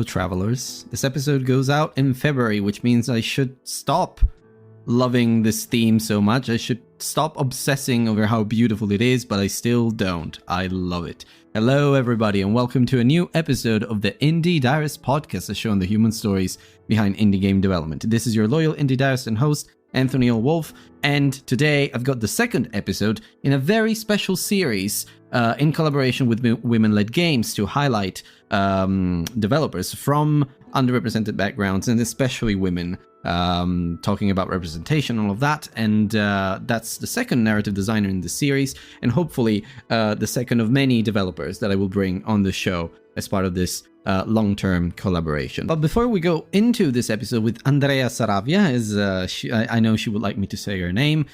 travelers. This episode goes out in February, which means I should stop loving this theme so much. I should stop obsessing over how beautiful it is, but I still don't. I love it. Hello, everybody, and welcome to a new episode of the Indie Diarist podcast, a show on the human stories behind indie game development. This is your loyal Indie Diarist and host, Anthony L. Wolf, and today I've got the second episode in a very special series in collaboration with Women-Led Games to highlight developers from underrepresented backgrounds, and especially women, talking about representation, all of that. And that's the second narrative designer in the series, and hopefully the second of many developers that I will bring on the show as part of this long-term collaboration. But before we go into this episode with Andrea Saravia, as I know she would like me to say her name,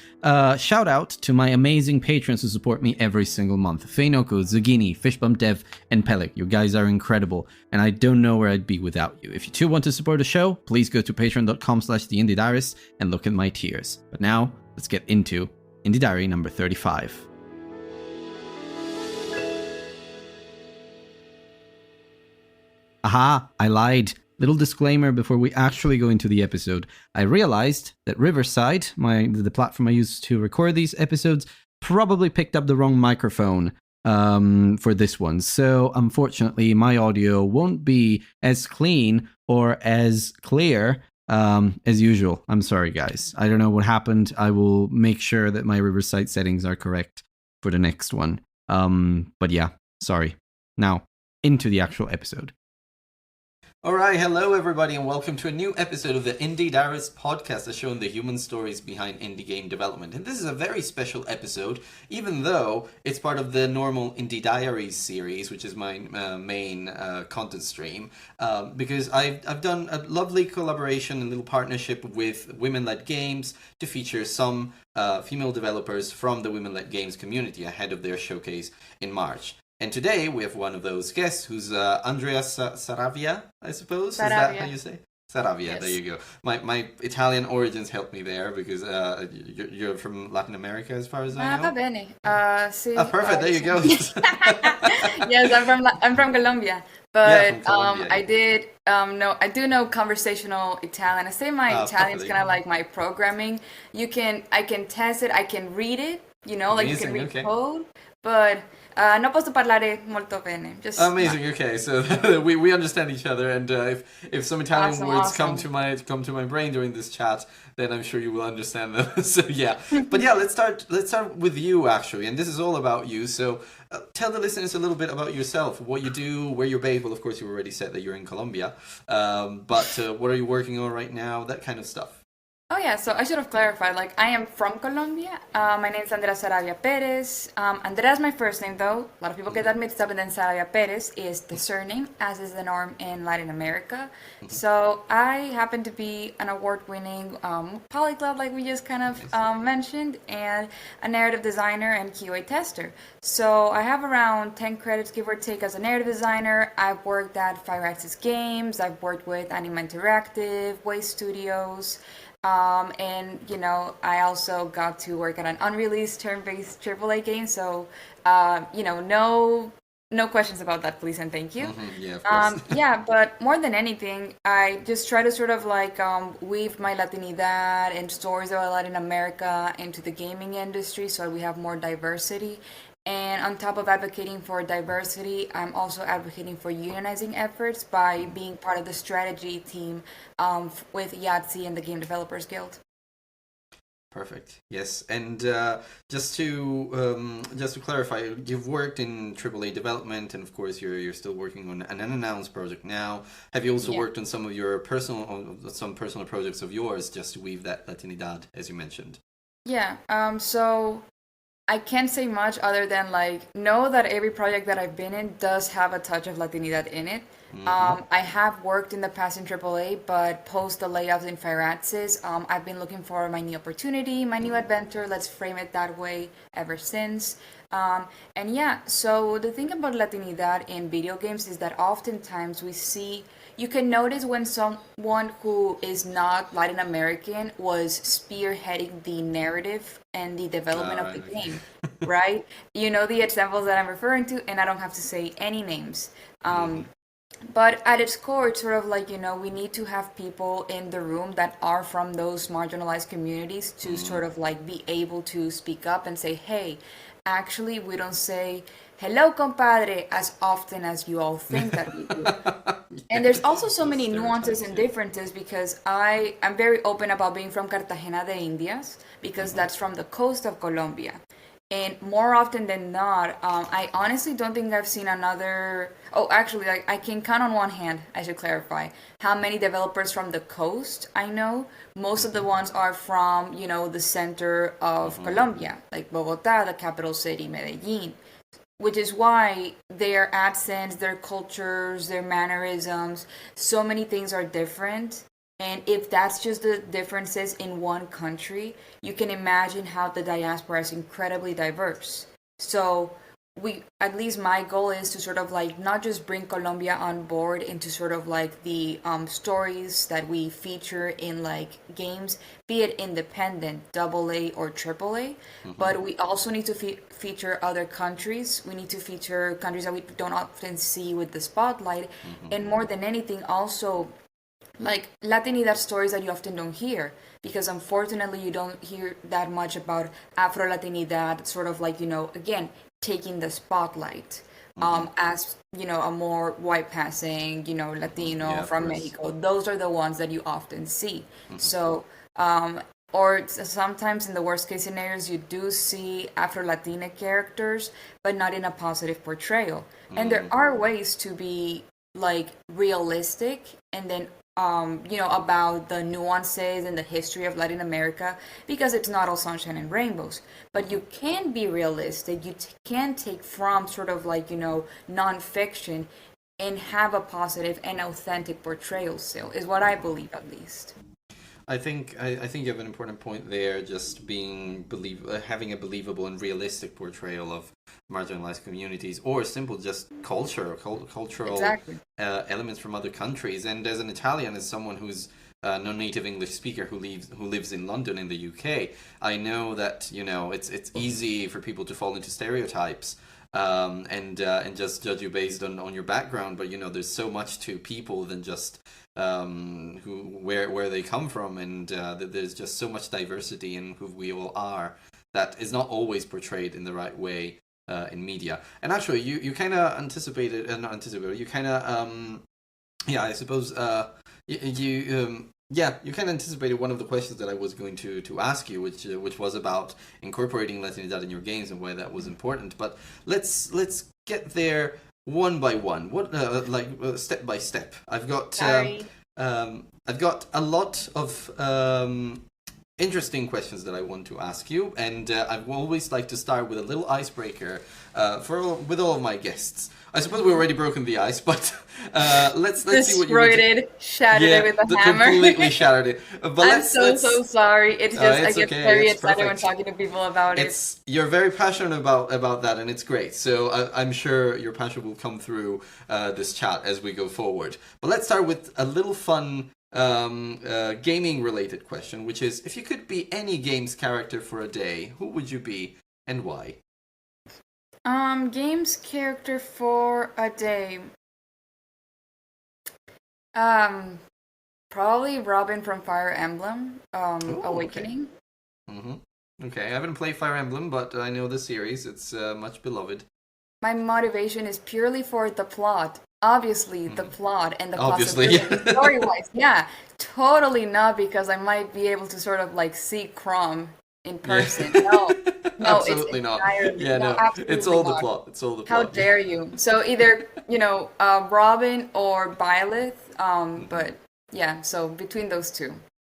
shout out to my amazing patrons who support me every single month. Feinoku, Zugini, Fishbump Dev, and Pelik. You guys are incredible, and I don't know where I'd be without you. If you too want to support the show, please go to patreon.com/theindiediarist and look at my tiers. But now, let's get into Indie Diary number 35. Aha, I lied. Little disclaimer before we actually go into the episode. I realized that Riverside, the platform I use to record these episodes, probably picked up the wrong microphone for this one. So unfortunately, my audio won't be as clean or as clear as usual. I'm sorry, guys. I don't know what happened. I will make sure that my Riverside settings are correct for the next one. But yeah, sorry. Now, into the actual episode. Alright, hello everybody, and welcome to a new episode of the Indie Diarist podcast, a show on the human stories behind indie game development. And this is a very special episode, even though it's part of the normal Indie Diaries series, which is my main content stream, because I've done a lovely collaboration and little partnership with Women-Led Games to feature some female developers from the Women-Led Games community ahead of their showcase in March. And today we have one of those guests who's Andrea Saravia, I suppose? Saravia. Is that how you say? Saravia, yes. There you go. My Italian origins helped me there because you're from Latin America as far as I know. Va bene. Sì, perfect, there you go. Yes, I'm from Colombia. But from Colombia, I do know conversational Italian. I say my Italian is kind of like my programming. I can test it, I can read it, like you can read code, but non posso parlare molto bene. Amazing. Okay, so we understand each other, and if some Italian words come to my brain during this chat, then I'm sure you will understand them. So yeah, but yeah, let's start with you actually, and this is all about you. So tell the listeners a little bit about yourself, what you do, where you're based. Well, of course, you already said that you're in Colombia, but what are you working on right now? That kind of stuff. Oh yeah, so I should have clarified, I am from Colombia. My name is Andrea Saravia Pérez. Andrea is my first name though. A lot of people get that mixed up, and then Saravia Pérez is the surname, as is the norm in Latin America. Mm-hmm. So I happen to be an award-winning polyglot, like we just kind of mentioned, and a narrative designer and QA tester. So I have around 10 credits, give or take, as a narrative designer. I've worked at Fire Access Games. I've worked with Anima Interactive, Way Studios. And I also got to work at an unreleased turn-based AAA game, so no questions about that, please and thank you. Mm-hmm. Yeah, of course. Yeah, but more than anything, I just try to sort of weave my Latinidad and stories about Latin America into the gaming industry, so we have more diversity. And on top of advocating for diversity, I'm also advocating for unionizing efforts by being part of the strategy team with Yahtzee and the Game Developers Guild. Perfect. Yes, and just to clarify, you've worked in AAA development, and of course you're still working on an unannounced project now. Have you also worked on some personal projects of yours, just to weave that Latinidad, as you mentioned? Yeah. So I can't say much other than know that every project that I've been in does have a touch of Latinidad in it. Mm-hmm. I have worked in the past in AAA, but post the layoffs in Fire Access, I've been looking for my new opportunity, my new adventure, let's frame it that way, ever since. And yeah, so the thing about Latinidad in video games is that oftentimes you can notice when someone who is not Latin American was spearheading the narrative and the development of the game, right? You know the examples that I'm referring to, and I don't have to say any names. But at its core, it's sort of like, we need to have people in the room that are from those marginalized communities to sort of like be able to speak up and say, hey, actually, we don't say hello, compadre, as often as you all think that we do. And there's also so Those many nuances stereotypes, and yeah. differences because I'm very open about being from Cartagena de Indias because that's from the coast of Colombia. And more often than not, I honestly don't think I've seen another. Oh, actually, I can count on one hand, I should clarify, how many developers from the coast I know. Most of the ones are from, the center of Colombia, like Bogota, the capital city, Medellin, which is why their accents, their cultures, their mannerisms, so many things are different. And if that's just the differences in one country, you can imagine how the diaspora is incredibly diverse. So at least my goal is to sort of like not just bring Colombia on board into sort of like the stories that we feature in like games, be it independent, double A or triple A, but we also need to feature other countries. We need to feature countries that we don't often see with the spotlight, and more than anything, also like Latinidad stories that you often don't hear because unfortunately you don't hear that much about Afro Latinidad, sort of like, again, taking the spotlight as, a more white passing, Latino Yeah, of from course. Mexico. Those are the ones that you often see. So, or sometimes in the worst case scenarios, you do see Afro Latina characters, but not in a positive portrayal. And there are ways to be like realistic and then about the nuances and the history of Latin America because it's not all sunshine and rainbows. But you can be realistic. You can take from sort of like, nonfiction and have a positive and authentic portrayal still, is what I believe at least. I think you have an important point there. Just having a believable and realistic portrayal of marginalized communities, or simple just cultural Exactly. elements from other countries. And as an Italian, as someone who's non-native English speaker who lives in London in the UK, I know that it's easy for people to fall into stereotypes. And just judge you based on your background, but there's so much to people than just where they come from, and there's just so much diversity in who we all are that is not always portrayed in the right way in media. And actually, you kind of anticipated, not anticipated, you kind of yeah, I suppose you kind of anticipated one of the questions that I was going to ask you, which was about incorporating Latinidad in your games and why that was important. But let's get there one by one. Step by step. Sorry. I've got a lot of interesting questions that I want to ask you, and I always like to start with a little icebreaker with all of my guests. I suppose we've already broken the ice, but let's see what you want Destroyed to. it, shattered Yeah, it with a hammer. completely shattered it. But I'm let's. so sorry. It's just I It's get okay. very It's excited when perfect. talking to people about it. You're very passionate about that, and it's great. So I'm sure your passion will come through this chat as we go forward. But let's start with a little fun gaming related question, which is, if you could be any game's character for a day, who would you be and why? Games character for a day. Um, Probably Robin from Fire Emblem, Oh, okay. Awakening. hmm Okay, I haven't played Fire Emblem, but I know the series. It's much beloved. My motivation is purely for the plot. Obviously, the plot and the Obviously, possibility yeah. story-wise. Yeah, totally not because I might be able to sort of like see Crom in Yeah. person. No, no, it's Absolutely not. entirely Yeah, no, no. It's absolutely all the not. plot. It's all the How plot. dare you? So either, Robin or Byleth, but yeah, so between those two.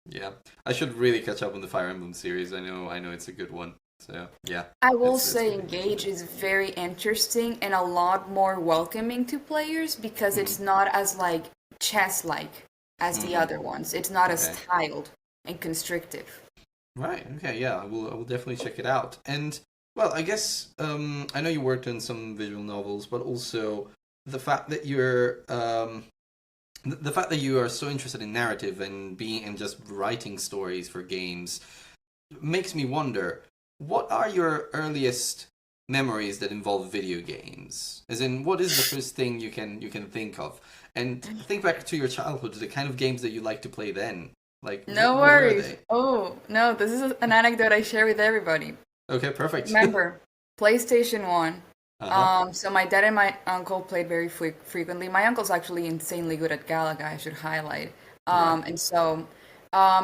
Yeah. I should really catch up on the Fire Emblem series. I know it's a good one. So, yeah. I will It's say good. Engage is very interesting and a lot more welcoming to players because it's not as like chess-like as the other ones. It's not as Okay. tiled and constrictive. Right. Okay. Yeah. I will definitely check it out. And well, I guess I know you worked on some visual novels, but also the fact that the fact that you are so interested in narrative and just writing stories for games makes me wonder, what are your earliest memories that involve video games? As in, what is the first thing you can think of? And think back to your childhood, the kind of games that you liked to play then. Like, No what were worries. they? Oh, no, this is an anecdote I share with everybody. Okay, perfect. Remember, PlayStation 1. Uh-huh. So my dad and my uncle played very frequently. My uncle's actually insanely good at Galaga, I should highlight. Right. And so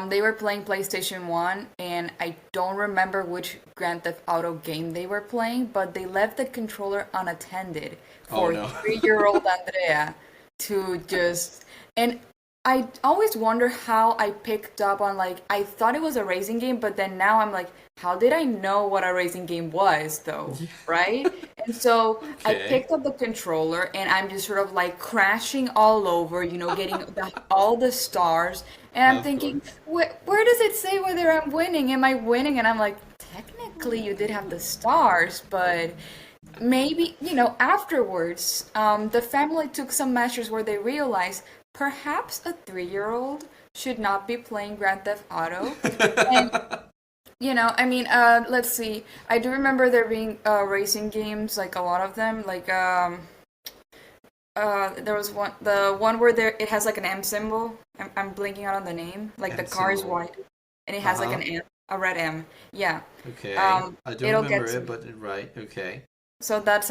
they were playing PlayStation 1, and I don't remember which Grand Theft Auto game they were playing, but they left the controller unattended Oh for no. 3-year-old Andrea to just. And I always wonder how I picked up on, like, I thought it was a racing game, but then now I'm like, how did I know what a racing game was, though? Right? And so I Okay. picked up the controller and I'm just sort of like crashing all over, getting all the stars. And I'm Of thinking, course. where does it say whether I'm winning? Am I winning? And I'm like, technically you did have the stars, but maybe, afterwards, the family took some measures where they realized perhaps a 3-year-old should not be playing Grand Theft Auto. And I mean, let's see. I do remember there being racing games, like a lot of them. Like, there was the one where it has like an M symbol. I'm blinking out on the name. Like the M car is symbol. white, and it has like Uh-huh. an M, a red M. Yeah. Okay. I don't It'll remember get it, to. but right. Okay. So that's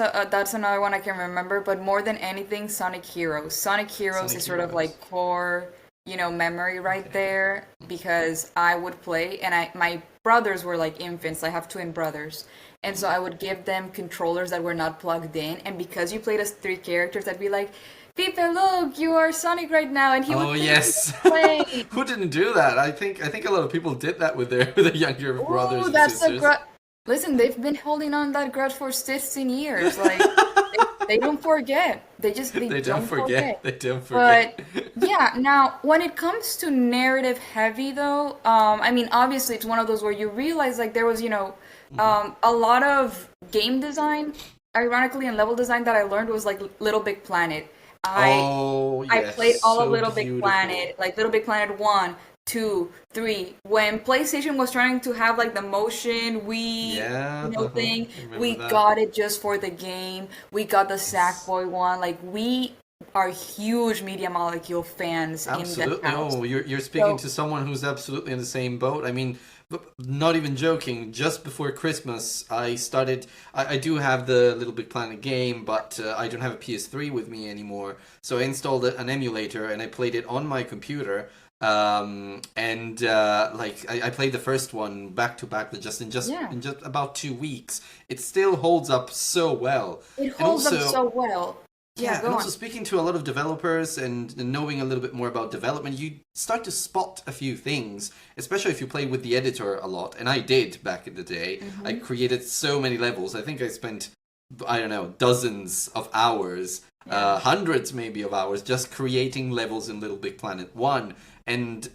another one I can remember. But more than anything, Sonic Heroes. Sonic Heroes Sonic is sort of Heroes. like core, memory right Okay. there because I would play, and my brothers were like infants. I have twin brothers, and so I would give them controllers that were not plugged in. And because you played as 3 characters, I'd be like, Pipe, look, you are Sonic right now, and he Oh would think he yes. was playing. Who didn't do that? I think a lot of people did that with their younger brothers Ooh, and that's a sisters. grudge. Listen, they've been holding on that grudge for 16 years. Like, they don't forget. They They don't don't forget. forget. They don't forget. But yeah, now when it comes to narrative heavy though, I mean, obviously it's one of those where you realize like there was, Mhm. a lot of game design, ironically, and level design that I learned was like Little Big Planet. I Oh I yes, played all of so Little Big beautiful. Planet, like Little Big Planet 1, 2, 3. When PlayStation was trying to have like the motion Wii, Yeah, thing, I remember we that. got it just for the game. We got the Yes. Sackboy one. Like we are huge Media Molecule fans in the Absolutely. house. Oh, you're speaking So to someone who's absolutely in the same boat. I mean, not even joking. Just before Christmas, I started. I do have the Little Big Planet game, but I don't have a PS3 with me anymore. So I installed an emulator and I played it on my computer. And like I played the first one back to back, just in just yeah, in just about 2 weeks. It still holds up so well. it And holds up also, so well. Yeah, yeah, and go also on. speaking to a lot of developers and knowing a little bit more about development, you start to spot a few things, especially if you play with the editor a lot. And I did back in the day. I Hmm. created so many levels. I think I spent, I don't know, dozens of hours, Yeah. hundreds maybe of hours just creating levels in Little Big Planet 1. And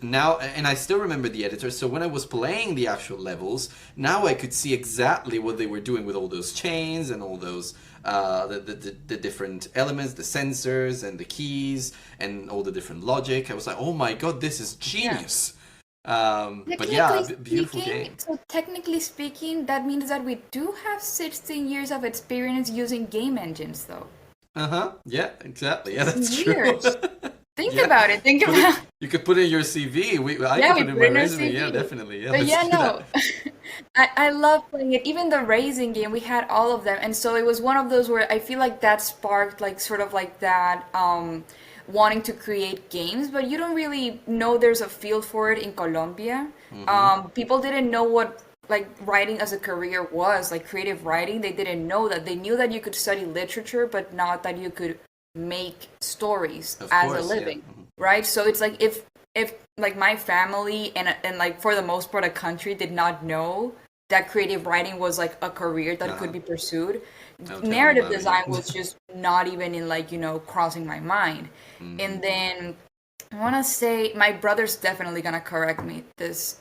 I still remember the editor, so when I was playing the actual levels, now I could see exactly what they were doing with all those chains and all those the different elements, the sensors and the keys and all the different logic. I was like, oh my god, this is Yeah. genius. But yeah, Technically beautiful speaking, game. so technically speaking, that means that we do have 16 years of experience using game engines, though. Uh-huh. Yeah, exactly. Yeah, 16 that's true. years. Think Yeah. about it. Think Put it about. you could put in your CV. I Yeah, could we put in put my it in our resume. Yeah, CV. definitely. Yeah, But let's yeah, do that. no. I love playing it. Even the racing game, we had all of them. And so it was one of those where I feel like that sparked like sort of like that wanting to create games, but you don't really know there's a field for it in Colombia. Mm-hmm. People didn't know what like writing as a career was, like creative writing. They didn't know that. They knew that you could study literature, but not that you could make stories Of as a course, yeah. living, right? So it's like if like my family and like for the most part a country did not know that creative writing was like a career that could Uh-huh. be pursued, No, tell me narrative about it. design was just not even in like crossing my mind. Mm-hmm. And then I want to say my brother's definitely gonna correct me this.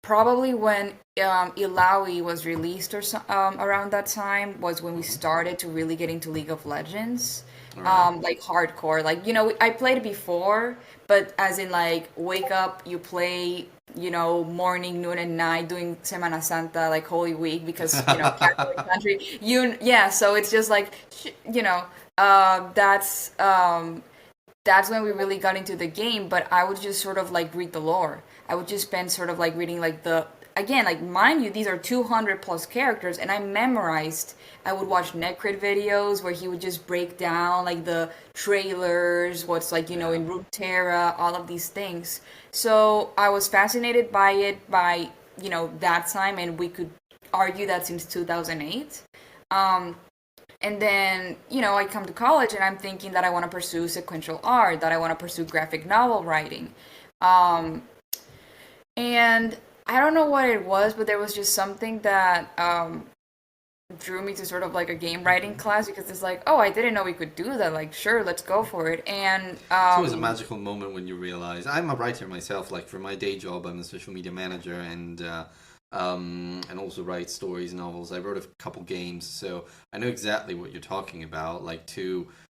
Probably when Ilaoi was released or so, around that time was when we Mm-hmm. started to really get into League of Legends, All right. like hardcore. Like I played it before, but as in like wake up, you play, morning, noon, and night doing Semana Santa, like Holy Week, because Catholic country. Yeah. So it's just like that's that's when we really got into the game. But I would just sort of like read the lore. I would just spend sort of like reading like the, again, like mind you, these are 200 plus characters, and I memorized. I would watch Necrit videos where he would just break down like the trailers, what's like, in Runeterra, all of these things. So I was fascinated by it by, that time, and we could argue that since 2008. And then, I come to college and I'm thinking that I want to pursue sequential art, that I want to pursue graphic novel writing. And I don't know what it was, but there was just something that drew me to sort of like a game writing class, because it's like, oh, I didn't know we could do that. Like, sure, let's go for it. And it's always a magical moment when you realize. I'm a writer myself. Like, for my day job, I'm a social media manager, and also write stories, novels. I wrote a couple games, so I know exactly what you're talking about. Like,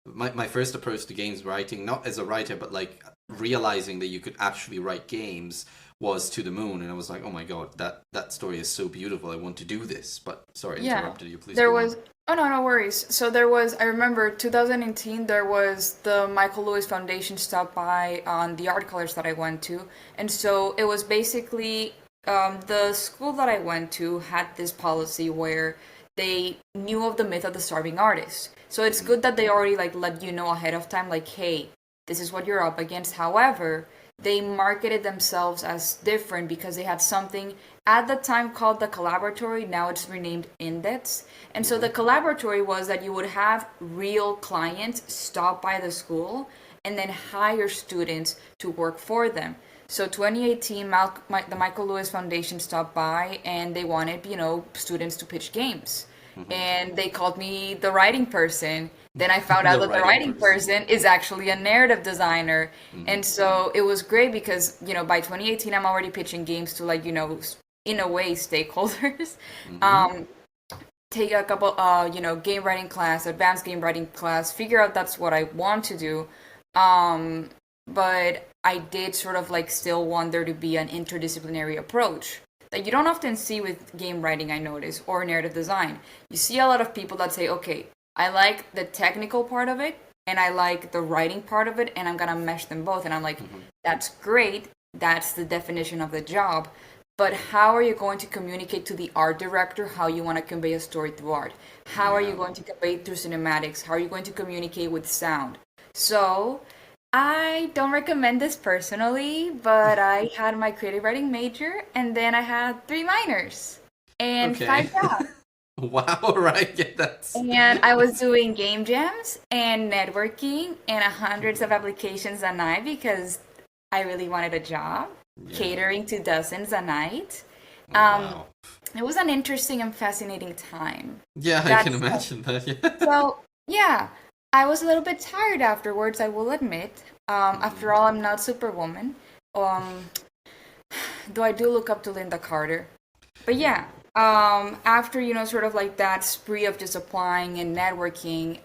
my first approach to games writing, not as a writer, but like realizing that you could actually write games, was To the Moon, and I was like, oh my god, that story is so beautiful. I want to do this. But sorry, I interrupted you. Please. There was. Oh, no, no worries. So there was, I remember 2018, there was the Michael Lewis Foundation stopped by on the art colors that I went to. And so it was basically, the school that I went to had this policy where they knew of the myth of the starving artist. So it's good that they already like let you know ahead of time, like, hey, this is what you're up against. However, they marketed themselves as different because they had something at the time called the Collaboratory. Now it's renamed Index. And so the Collaboratory was that you would have real clients stop by the school and then hire students to work for them. So 2018, the Michael Lewis Foundation stopped by and they wanted, students to pitch games. And they called me the writing person. Then I found out that the writing person is actually a narrative designer. And so it was great because, by 2018, I'm already pitching games to like, in a way, stakeholders. Take a couple, game writing class, advanced game writing class, figure out that's what I want to do. But I did sort of like still want there to be an interdisciplinary approach that you don't often see with game writing, I notice, or narrative design. You see a lot of people that say, okay, I like the technical part of it and I like the writing part of it, and I'm gonna mesh them both. And I'm like, that's great. That's the definition of the job. But how are you going to communicate to the art director how you want to convey a story through art? How are you going to convey it through cinematics? How are you going to communicate with sound? So I don't recommend this personally, but I had my creative writing major, and then I had 3 minors and 5 jobs. Wow, right? Yeah, that's. And I was doing game jams and networking and hundreds of applications a night because I really wanted a job, catering to dozens a night. Wow. It was an interesting and fascinating time. Yeah, I can imagine that. Yeah. So, yeah. I was a little bit tired afterwards, I will admit. After all, I'm not Superwoman. Though I do look up to Linda Carter. But yeah, after, sort of like that spree of just applying and networking,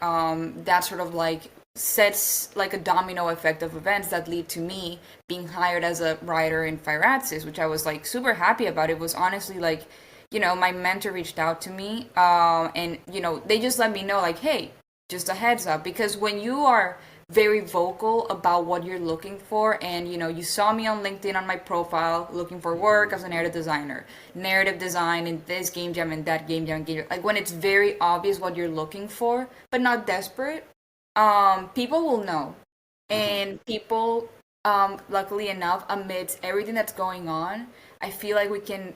that sort of like sets like a domino effect of events that lead to me being hired as a writer in Fire Axis, which I was like super happy about. It was honestly like, my mentor reached out to me, and, they just let me know like, hey, just a heads up, because when you are very vocal about what you're looking for, and you saw me on LinkedIn on my profile looking for work as a narrative designer, narrative design in this game jam and that game jam, like when it's very obvious what you're looking for but not desperate, people will know. And people, luckily enough, amidst everything that's going on, I feel like we can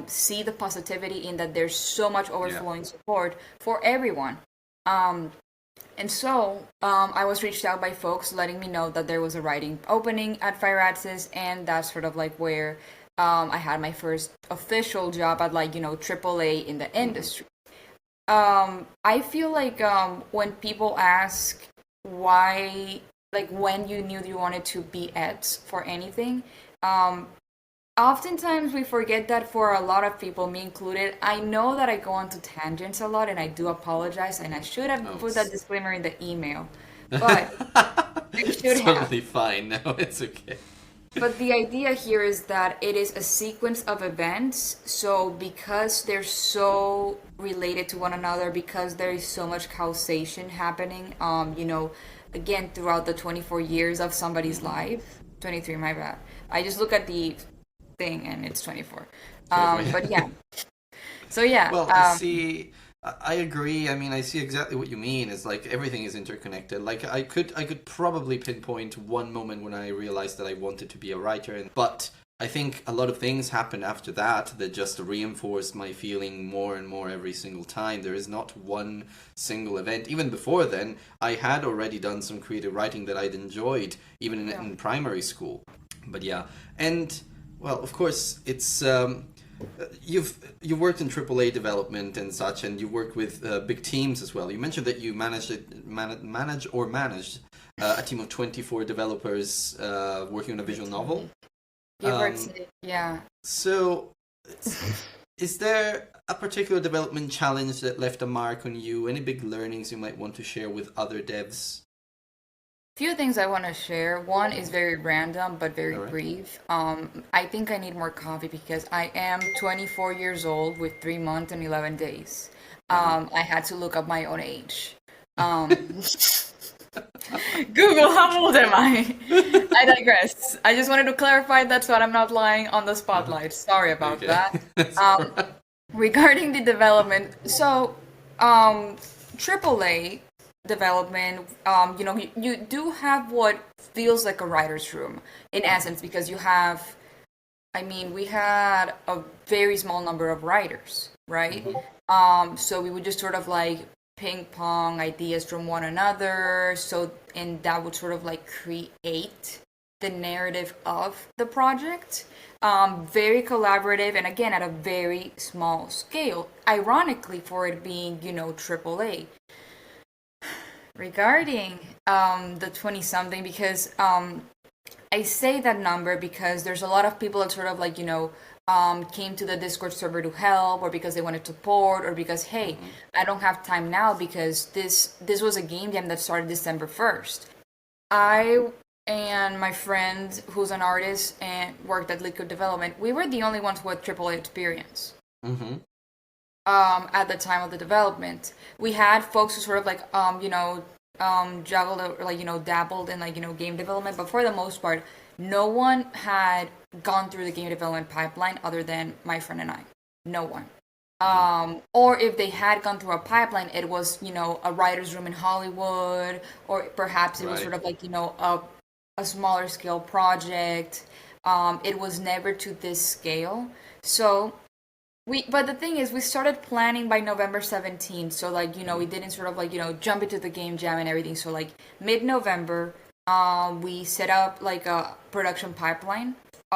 see the positivity in that there's so much overflowing support for everyone. And so I was reached out by folks letting me know that there was a writing opening at Fire Axis, and that's sort of like where I had my first official job at like, AAA in the industry. I feel like when people ask why, like when you knew you wanted to be EDS for anything, oftentimes we forget that for a lot of people, me included. I know that I go on to tangents a lot, and I do apologize, and I should have put that disclaimer in the email, but I should have. Totally fine. No, it's okay. But the idea here is that it is a sequence of events, so because they're so related to one another, because there is so much causation happening, again, throughout the 24 years of somebody's life. 23, my bad. I just look at the thing and it's 24. But yeah. So yeah. Well, I see. I agree. I mean, I see exactly what you mean. It's like everything is interconnected. Like I could probably pinpoint one moment when I realized that I wanted to be a writer, but I think a lot of things happened after that that just reinforced my feeling more and more every single time. There is not one single event. Even before then, I had already done some creative writing that I'd enjoyed, even in primary school. But yeah, and well, of course, it's you've worked in AAA development and such, and you worked with big teams as well. You mentioned that you managed a team of 24 developers working on a visual novel. Yeah. So, is there a particular development challenge that left a mark on you? Any big learnings you might want to share with other devs? Few things I want to share. One is very random but very All right. brief. I think I need more coffee because I am 24 years old with 3 months and 11 days. I had to look up my own age. Google, how old am I? I digress. I just wanted to clarify that so I'm not lying on the spotlight. Sorry about Okay. that. That's all right. Regarding the development, so AAA development, you do have what feels like a writer's room in essence because you have, I mean, we had a very small number of writers, right? So we would just sort of like ping pong ideas from one another, and that would sort of like create the narrative of the project. Very collaborative, and again at a very small scale, ironically for it being AAA. Regarding the 20 something, because I say that number because there's a lot of people that sort of like came to the Discord server to help, or because they wanted support, or because hey, I don't have time now because this was a game jam that started December 1st. I and my friend who's an artist and worked at Liquid Development, we were the only ones who had AAA experience. At the time of the development, we had folks who sort of like juggled or like dabbled in like game development, but for the most part, no one had gone through the game development pipeline other than my friend and I. No one. Or if they had gone through a pipeline, it was a writer's room in Hollywood, or perhaps it was sort of like a smaller scale project. It was never to this scale. So but the thing is, we started planning by November 17th. So like, we didn't sort of like, jump into the game jam and everything. So like mid-November, we set up like a production pipeline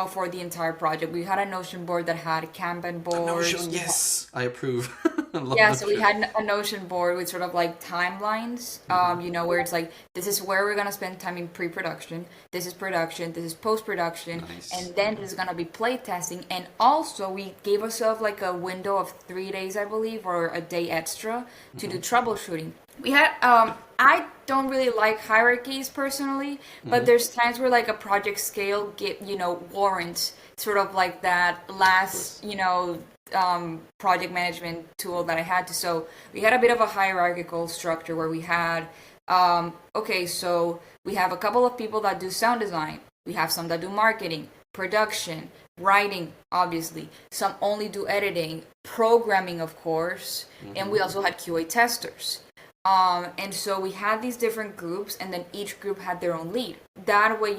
for the entire project. We had a Notion board that had Kanban boards. Notion, yes, I approve. I love Yeah, that so we shit. had a Notion board with sort of like timelines, where it's like, this is where we're going to spend time in pre-production, this is production, this is post-production, Nice. and then there's going to be play testing. And also we gave ourselves like a window of 3 days, I believe, or a day extra to do troubleshooting. We had, I don't really like hierarchies personally, but there's times where like a project scale warrants sort of like that last, project management tool that I had to. So we had a bit of a hierarchical structure where we had, so we have a couple of people that do sound design. We have some that do marketing, production, writing, obviously. Some only do editing, programming, of course. And we also had QA testers. And so we had these different groups, and then each group had their own lead. That way,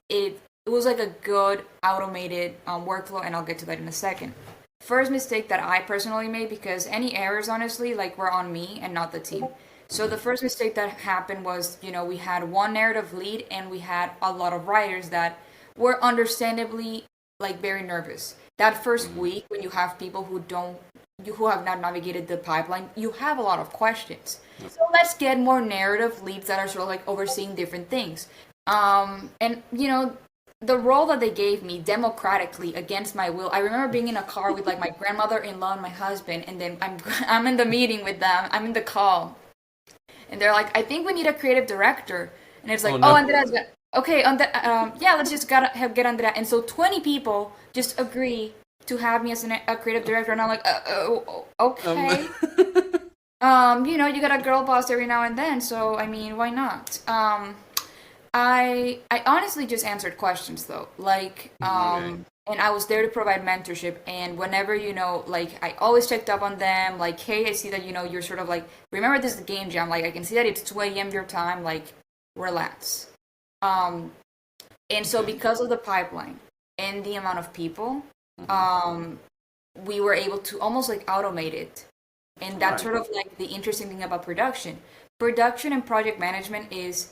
it was like a good automated workflow, and I'll get to that in a second. First mistake that I personally made, because any errors, honestly, like were on me and not the team. So the first mistake that happened was, we had one narrative lead, and we had a lot of writers that were understandably like very nervous. That first week, when you have people who have not navigated the pipeline, you have a lot of questions. So let's get more narrative leads that are sort of like overseeing different things. And the role that they gave me democratically against my will. I remember being in a car with like my grandmother-in-law and my husband, and then I'm in the meeting with them. I'm in the call, and they're like, "I think we need a creative director." And it's like, Oh, no. Andrea's gonna, okay, yeah, let's just get Andrea. And so 20 people just agree to have me as a creative director, and I'm like, okay. You got a girl boss every now and then, so I mean, why not? I honestly just answered questions though, like Okay. and I was there to provide mentorship. And whenever like I always checked up on them, like, hey, I see that you're sort of like, remember this is a game jam. Like I can see that it's 2 a.m. your time. Like relax. Um, and so Okay. because of the pipeline and the amount of people, Mhm. um, we were able to almost like automate it. And that's Right. sort of like the interesting thing about production. Production and project management is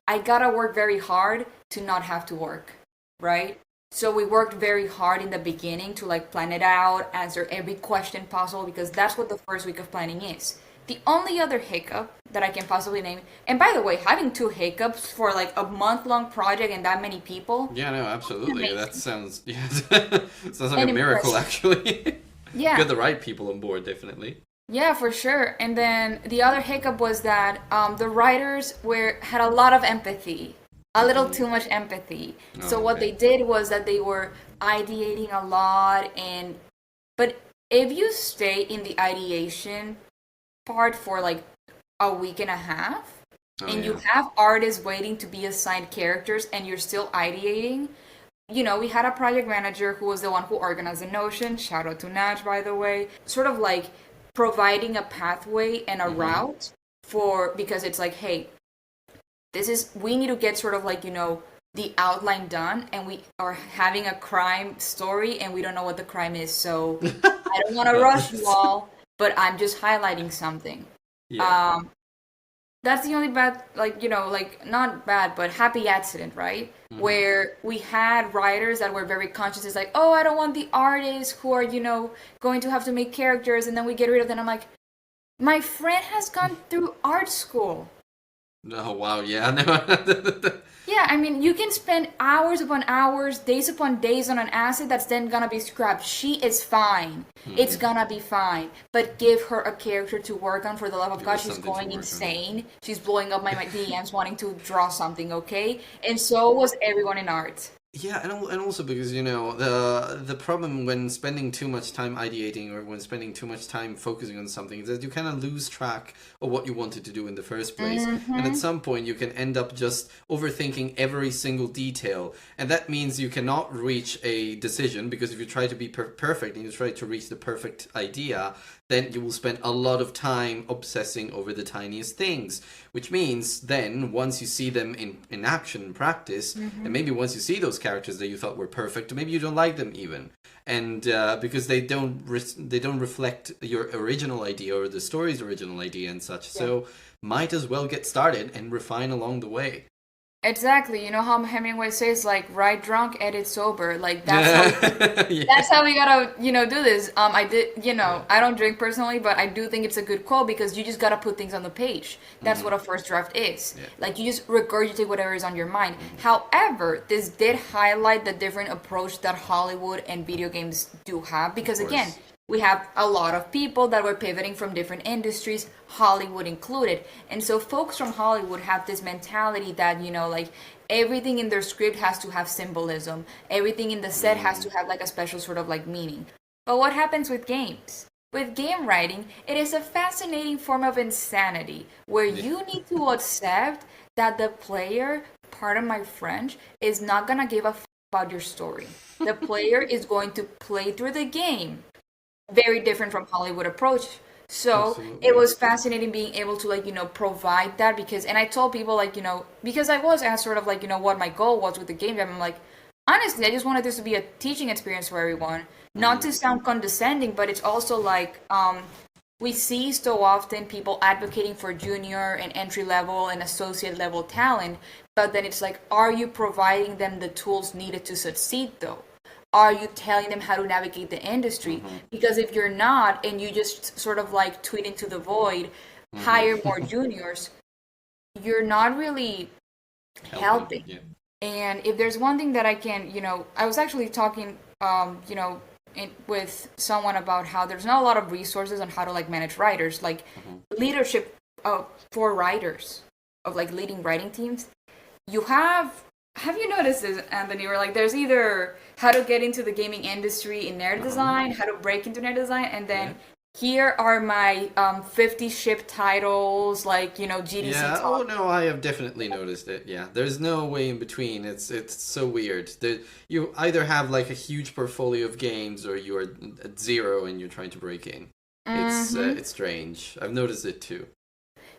I gotta work very hard to not have to work, right? So we worked very hard in the beginning to like plan it out, answer every question possible, because that's what the first week of planning is. The only other hiccup that I can possibly name, and by the way, having two hiccups for like a month-long project and that many people, Yeah, no, absolutely. That amazing sounds yeah, sounds like a and miracle impressive. actually. Yeah, Got the right people on board, definitely. yeah, for sure. And then the other hiccup was that the writers had a lot of empathy, a little Hmm. too much empathy. So Oh, what they okay. did was that they were ideating a lot, and but if you stay in the ideation part for like a week and a half, Oh and you yeah. have artists waiting to be assigned characters, and you're still ideating, we had a project manager who was the one who organized the Notion. Shout out to Naj, by the way. Sort of like providing a pathway and a Hmm. route for, because it's like, hey, we need to get sort of like, the outline done, and we are having a crime story and we don't know what the crime is. So I don't want to Well, rush you all, but I'm just highlighting something. yeah. Um, that's the only bad, like, like not bad but happy accident, right? Hmm. Where we had writers that were very conscious. It's like, oh, I don't want the artists who are going to have to make characters, and then we get rid of them. I'm like, my friend has gone through art school. Oh wow, yeah, no. Yeah, I mean, you can spend hours upon hours, days upon days on an asset that's then gonna be scrapped. She is fine. It's Hmm. gonna be fine. But give her a character to work on, for the love of Give God. us She's something to going work on. insane. She's blowing up my DMs wanting to draw something, okay? And so was everyone in art. Yeah, and also because the problem when spending too much time ideating or when spending too much time focusing on something is that you kind of lose track of what you wanted to do in the first place, and at Mm-hmm. some point you can end up just overthinking every single detail, and that means you cannot reach a decision because if you try to be perfect and you try to reach the perfect idea, then you will spend a lot of time obsessing over the tiniest things, which means then once you see them in action in practice, and maybe once you see those characters that you thought were perfect, maybe you don't like them even, and because they don't reflect your original idea or the story's original idea and such. Yeah. So might as well get started and refine along the way. Exactly. You know how Hemingway says, like, write drunk, edit sober. Like, Yeah. that's how we gotta, do this. I don't drink personally, but I do think it's a good quote, because you just gotta put things on the page. That's what Hmm. a first draft is. Yeah. Like, you just regurgitate whatever is on your mind. However, this did highlight the different approach that Hollywood and video games do have, Of because again, course. we have a lot of people that were pivoting from different industries, Hollywood included. And so folks from Hollywood have this mentality that, like, everything in their script has to have symbolism. Everything in the set has to Mm. have like a special sort of like meaning. But what happens with games? With game writing, it is a fascinating form of insanity where Yeah. you need to accept that the player, pardon my French, is not gonna give a about your story. The player is going to play through the game, very different from Hollywood approach. So it Absolutely. was fascinating being able to like provide that, because, and I told people like because I was asked sort of like what my goal was with the game jam. I'm like, honestly, I just wanted this to be a teaching experience for everyone, not Hmm. to sound condescending, but it's also like we see so often people advocating for junior and entry level and associate level talent, but then it's like, are you providing them the tools needed to succeed though? Are you telling them how to navigate the industry? Hmm. Because if you're not, and you just sort of like tweet into the void, hire more Hmm. juniors, you're not really Helping. helping. Yeah. And if there's one thing that I can, I was actually talking, with someone about how there's not a lot of resources on how to like manage writers, like Hmm. leadership for writers, of like leading writing teams. You have you noticed this, Anthony? Where like there's either how to get into the gaming industry in narrative Uh-huh. design, how to break into narrative design, and Yeah. then here are my 50 ship titles, like, GDC Yeah. Oh top. no, I have definitely noticed it. Yeah, there's no way in between. It's so weird. You either have like a huge portfolio of games, or you are at zero and you're trying to break in. Mm-hmm. It's strange. I've noticed it too.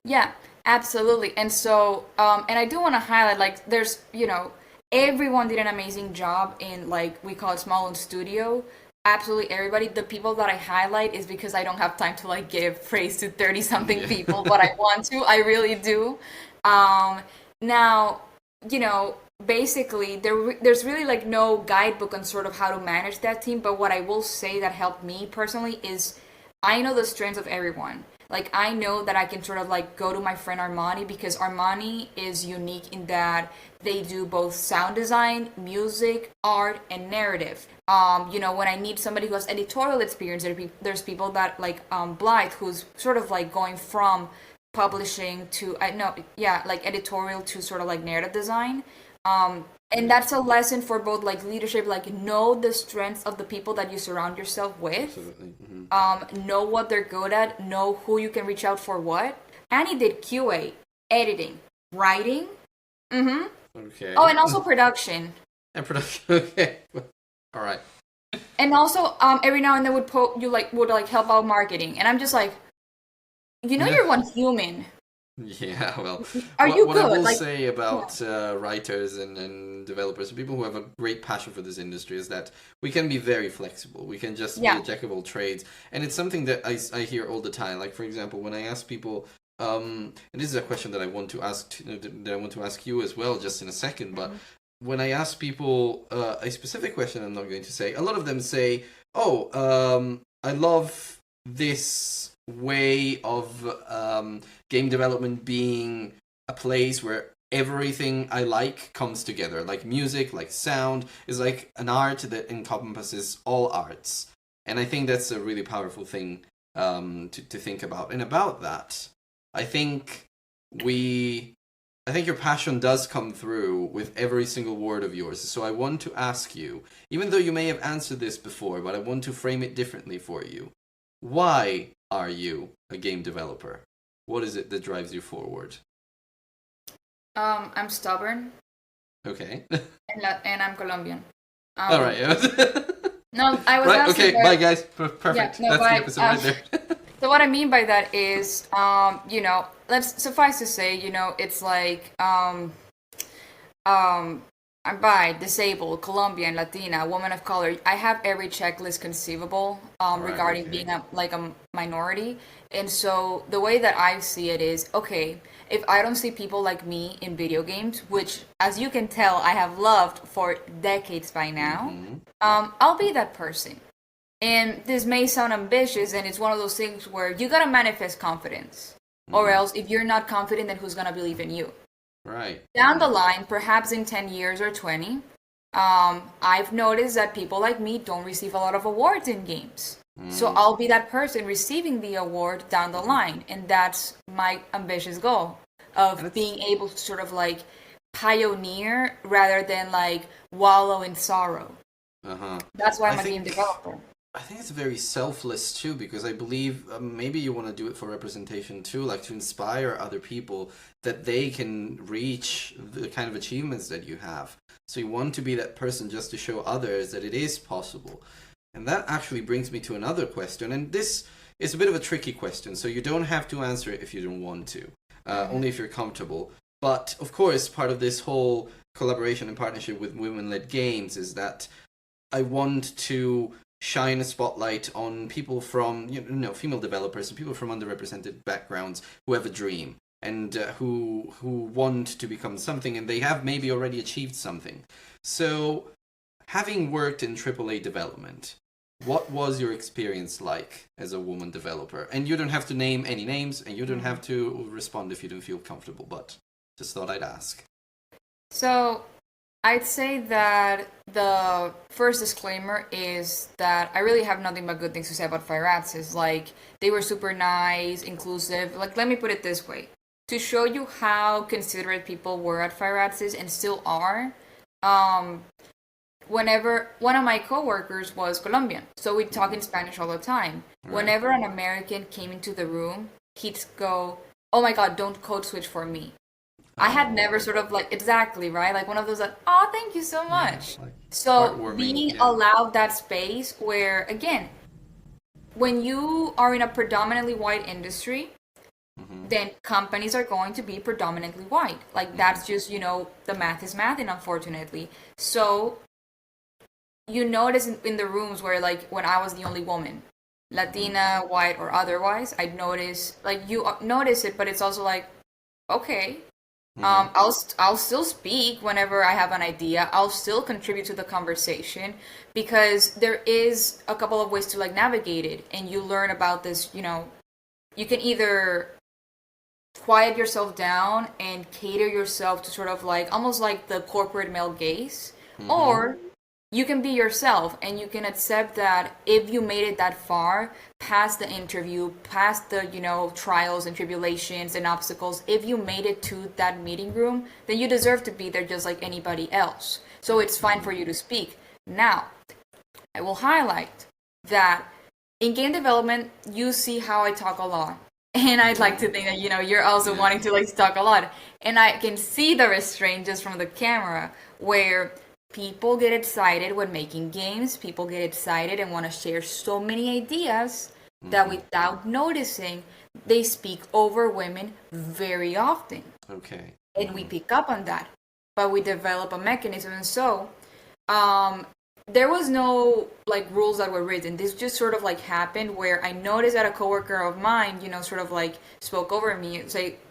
Yeah, absolutely. And so, and I do want to highlight, like, there's, everyone did an amazing job in, like, we call it small owned studio. Absolutely everybody. The people that I highlight is because I don't have time to, like, give praise to 30 something Yeah. people, but I want to. I really do. Um, now, you know, basically, there's really, like, no guidebook on sort of how to manage that team, but what I will say that helped me personally is I know the strengths of everyone. Like, I know that I can sort of like go to my friend Armani, because Armani is unique in that they do both sound design, music, art, and narrative. When I need somebody who has editorial experience, there's people that like Blythe, who's sort of like going from publishing to I know yeah, like editorial to sort of like narrative design. And that's a lesson for both like leadership, like know the strengths of the people that you surround yourself with, Absolutely. know what they're good at, know who you can reach out for what. Annie did QA, editing, writing, mm-hmm. Oh, Okay. and also production. And production. Okay. All right. And also, every now and then would help out marketing, and I'm just like, No. you're one human. Yeah, well, Are you what I good? will Like, say yeah, about writers and developers and people who have a great passion for this industry is that we can be very flexible. We can just be a yeah, jack of all trades, and it's something that I hear all the time. Like for example, when I ask people, and this is a question that I want to ask that I want to ask you as well, just in a second. But when I ask people a specific question, I'm not going to say. A lot of them say, "Oh, I love this way of game development being a place where everything I like comes together. Like music, like sound, is like an art that encompasses all arts." And I think that's a really powerful thing to think about. And about that, I think we. I think your passion does come through with every single word of yours. So I want to ask you, even though you may have answered this before, but I want to frame it differently for you. Why are you a game developer? What is it that drives you forward? I'm stubborn, Okay. and I'm Colombian. All right. No, I was Right. asking, Okay. Bye, guys. yeah, Perfect. no, That's the but episode right there. so what I mean by that is, let's suffice to say, it's like, um, I'm bi, disabled, Colombian, Latina, woman of color. I have every checklist conceivable Right. regarding Okay. being a minority. And so the way that I see it is, okay, if I don't see people like me in video games, which as you can tell, I have loved for decades by now, Mm-hmm. I'll be that person. And this may sound ambitious, and it's one of those things where you gotta manifest confidence. Or Mm-hmm. else, if you're not confident, then who's gonna believe in you? Right. Down the line, perhaps in 10 years or 20, I've noticed that people like me don't receive a lot of awards in games. So Mm. I'll be that person receiving the award down the line. And that's my ambitious goal And of it's being able to sort of like pioneer rather than like wallow in sorrow. uh-huh. That's why I I'm a game think developer. I think it's very selfless too, because I believe maybe you want to do it for representation too, like to inspire other people that they can reach the kind of achievements that you have. So you want to be that person just to show others that it is possible. And that actually brings me to another question, and this is a bit of a tricky question, so you don't have to answer it if you don't want to, only if you're comfortable. But of course, part of this whole collaboration and partnership with women-led games is that I want to shine a spotlight on people from female developers and people from underrepresented backgrounds who have a dream and who want to become something, and they have maybe already achieved something. So, having worked in AAA development, what was your experience like as a woman developer? And you don't have to name any names, and you don't have to respond if you don't feel comfortable, but just thought I'd ask. So I'd say that the first disclaimer is that I really have nothing but good things to say about Fire Rats. Is like they were super nice, inclusive. Like, let me put it this way: to show you how considerate people were at Fire Rats and still are. Um, whenever one of my coworkers was Colombian, so we talk in Spanish all the time. Right. Whenever an American came into the room, he'd go, "Oh my God, don't code switch for me." I had never sort of like exactly right, like one of those like, "Oh, thank you so much." Like So heartwarming, being yeah. allowed that space where again, when you are in a predominantly white industry, then companies are going to be predominantly white. Like that's just, the math is math, and unfortunately. So you notice in the rooms where like when I was the only woman, Latina, white or otherwise, I'd notice like you notice it, but it's also like, okay, I'll still speak whenever I have an idea. I'll still contribute to the conversation because there is a couple of ways to like navigate it, and you learn about this. You can either quiet yourself down and cater yourself to sort of like almost like the corporate male gaze, or you can be yourself and you can accept that if you made it that far past the interview, past the trials and tribulations and obstacles, if you made it to that meeting room, then you deserve to be there just like anybody else. So it's fine for you to speak. Now I will highlight that in game development you see how I talk a lot, and I'd like to think that you're also wanting to like talk a lot, and I can see the restraint just from the camera where people get excited when making games. People get excited and want to share so many ideas that without noticing, they speak over women very often. Okay. And we pick up on that. But we develop a mechanism. And so, there was no like rules that were written. This just sort of like happened where I noticed that a coworker of mine, sort of like spoke over me.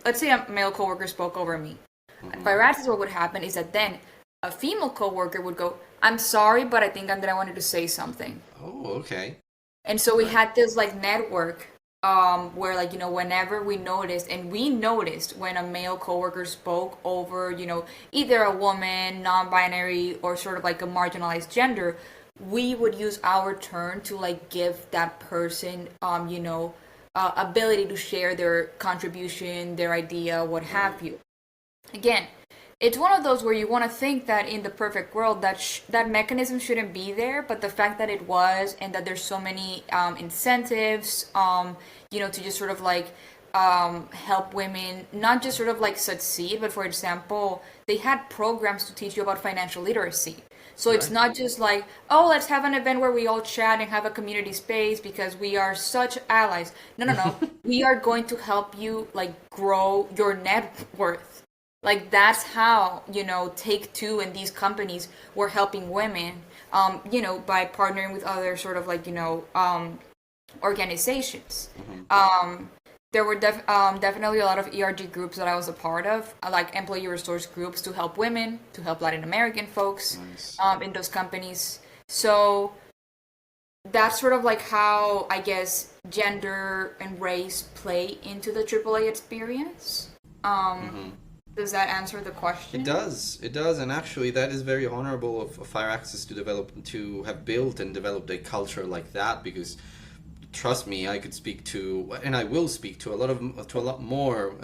Let's say a male coworker spoke over me. By practice, what would happen is that then a female coworker would go, "I'm sorry, but I think Andrea wanted to say something." Oh, okay. And so we had this like network where like whenever we noticed when a male coworker spoke over either a woman, non-binary, or sort of like a marginalized gender, we would use our turn to like give that person ability to share their contribution, their idea, what have you. Again, it's one of those where you want to think that in the perfect world that mechanism shouldn't be there, but the fact that it was, and that there's so many incentives, to just sort of like help women not just sort of like succeed, but for example, they had programs to teach you about financial literacy. So it's not just like, oh, let's have an event where we all chat and have a community space because we are such allies. No. We are going to help you like grow your net worth. Like that's how Take-Two and these companies were helping women, by partnering with other sort of like organizations. There were definitely a lot of ERG groups that I was a part of, like employee resource groups to help women, to help Latin American folks. Nice. In those companies. So that's sort of like how I guess gender and race play into the AAA experience. Does that answer the question? It does, and actually that is very honorable of Fireaxis to have built and developed a culture like that, because trust me, I could speak to, and I will speak to a lot more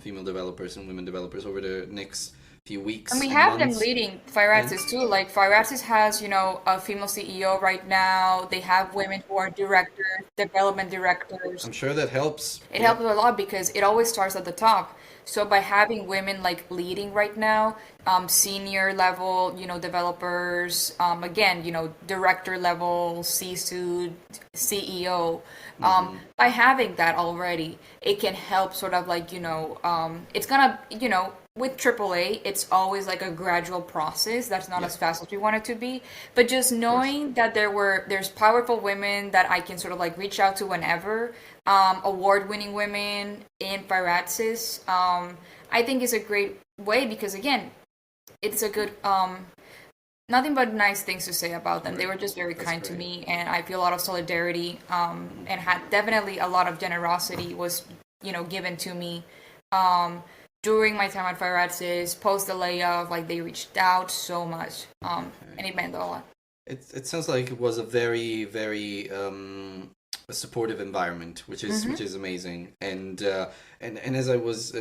female developers and women developers over the next few weeks. And we and have months. them leading Fireaxis too. Like Fireaxis has, a female CEO right now. They have women who are directors, development directors. I'm sure that helps. It helps a lot because it always starts at the top. So by having women like leading right now, senior level, developers, again, director level, C-suite, CEO, by having that already, it can help sort of like, it's gonna, with AAA, it's always like a gradual process. That's not as fast as we want it to be. But just knowing that there's powerful women that I can sort of like reach out to whenever, award-winning women in Fireaxis, I think is a great way because again, it's a good, nothing but nice things to say about them. They were just very kind to me, and I feel a lot of solidarity, and had definitely a lot of generosity was, given to me. During my time at Fireaxis, post the layoff, like they reached out so much, and it meant a lot. It sounds like it was a very, very a supportive environment, which is amazing. And as I was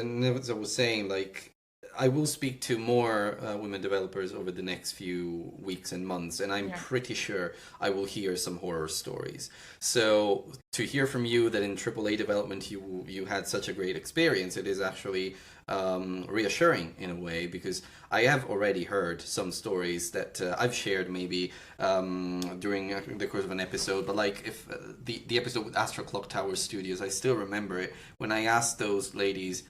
saying, like I will speak to more women developers over the next few weeks and months, and I'm pretty sure I will hear some horror stories. So to hear from you that in AAA development you had such a great experience, it is actually reassuring in a way, because I have already heard some stories that I've shared maybe during the course of an episode. But like if the episode with Astro Clock Tower Studios, I still remember it when I asked those ladies.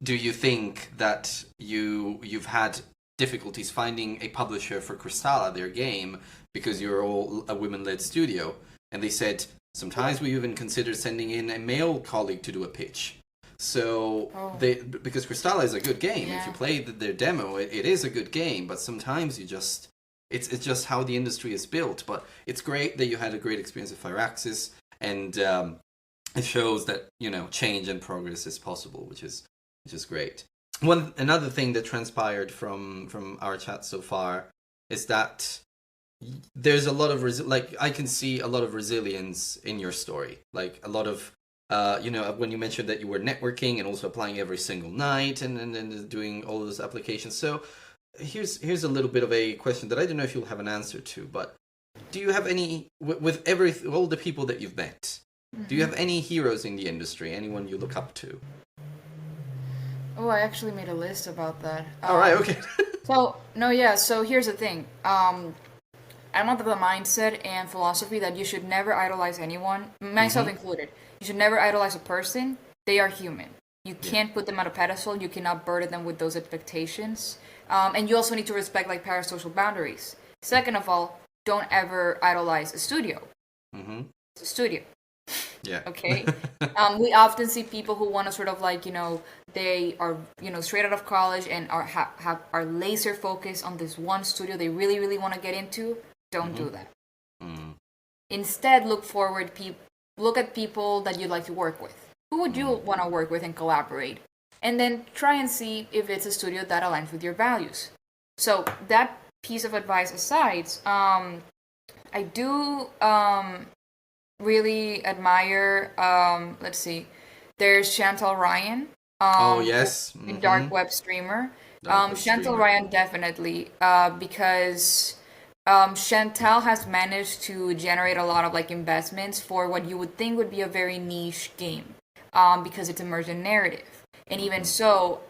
Do you think that you've had difficulties finding a publisher for Crystala, their game, because you're all a women-led studio? And they said, sometimes we even consider sending in a male colleague to do a pitch. So, because Crystala is a good game. If you play their demo, it is a good game, but sometimes you just... It's just how the industry is built. But it's great that you had a great experience with Firaxis, and it shows that, change and progress is possible, which is great. Another thing that transpired from our chat so far is that there's a lot of I can see a lot of resilience in your story. Like a lot of when you mentioned that you were networking and also applying every single night and doing all those applications. So here's a little bit of a question that I don't know if you'll have an answer to, but do you have any with all the people that you've met? Do you have any heroes in the industry? Anyone you look up to? Oh, I actually made a list about that. All right, okay. So here's the thing. I'm of the mindset and philosophy that you should never idolize anyone, myself included. You should never idolize a person. They are human. You can't put them on a pedestal. You cannot burden them with those expectations. And you also need to respect parasocial boundaries. Second of all, don't ever idolize a studio. It's a studio. Yeah. Okay. We often see people who want to sort of they are straight out of college and are laser focused on this one studio they really really want to get into. Don't do that. Instead, look at people that you'd like to work with. Who would you want to work with and collaborate? And then try and see if it's a studio that aligns with your values. So that piece of advice aside, I do really admire, let's see, there's Chantal Ryan. Dark web streamer. Chantal Ryan definitely, because Chantal has managed to generate a lot of investments for what you would think would be a very niche game, because it's emergent narrative. And even so,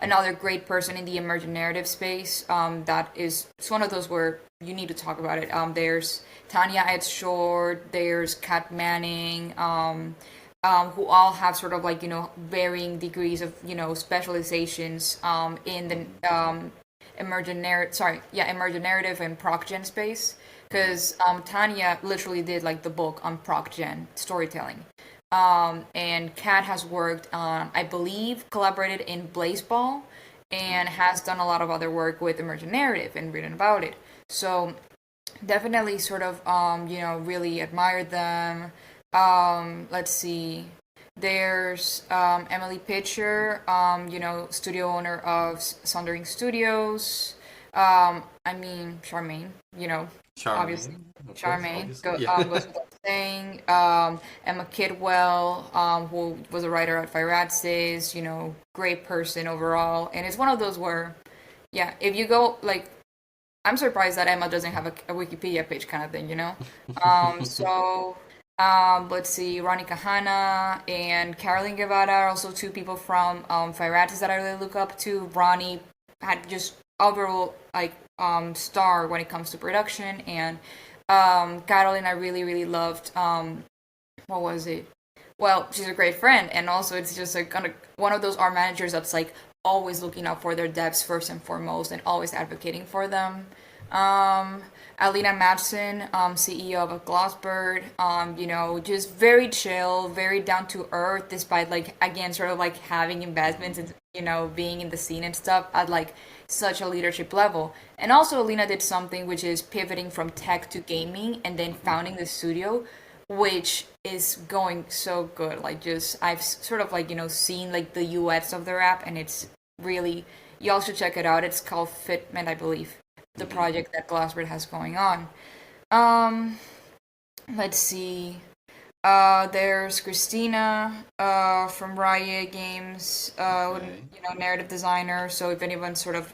another great person in the emergent narrative space, it's one of those where you need to talk about it. There's Tanya Edshort, there's Kat Manning, who all have sort of varying degrees of specializations in the emergent narrative and proc gen space. Because Tanya literally did the book on proc gen storytelling. And Kat has worked on, I believe, collaborated in Blazeball, and has done a lot of other work with emergent narrative and written about it. So definitely sort of, really admired them. Let's see. There's Emily Pitcher, studio owner of Sundering Studios. Charmaine, obviously. Charmaine goes without saying. Emma Kidwell, who was a writer at Firaxis, great person overall. And it's one of those where, if you go, I'm surprised that Emma doesn't have a Wikipedia page kind of thing, let's see, Ronnie Kahana and Caroline Guevara are also two people from Firaxis that I really look up to. Ronnie had just overall star when it comes to production, and Caroline I really really loved. What was it? Well, she's a great friend, and also it's just one of those art managers that's always looking out for their devs first and foremost, and always advocating for them. Alina Madsen, CEO of Glossbird, just very chill, very down to earth, despite again sort of having investments and being in the scene and stuff at such a leadership level. And also Alina did something which is pivoting from tech to gaming and then founding the studio, which is going so good. I've sort of seen the UX of their app, and it's really, y'all should check it out. It's called Fitment, I believe, the project that Glossbird has going on. Let's see. There's Christina from Riot Games, Okay. narrative designer. So if anyone sort of,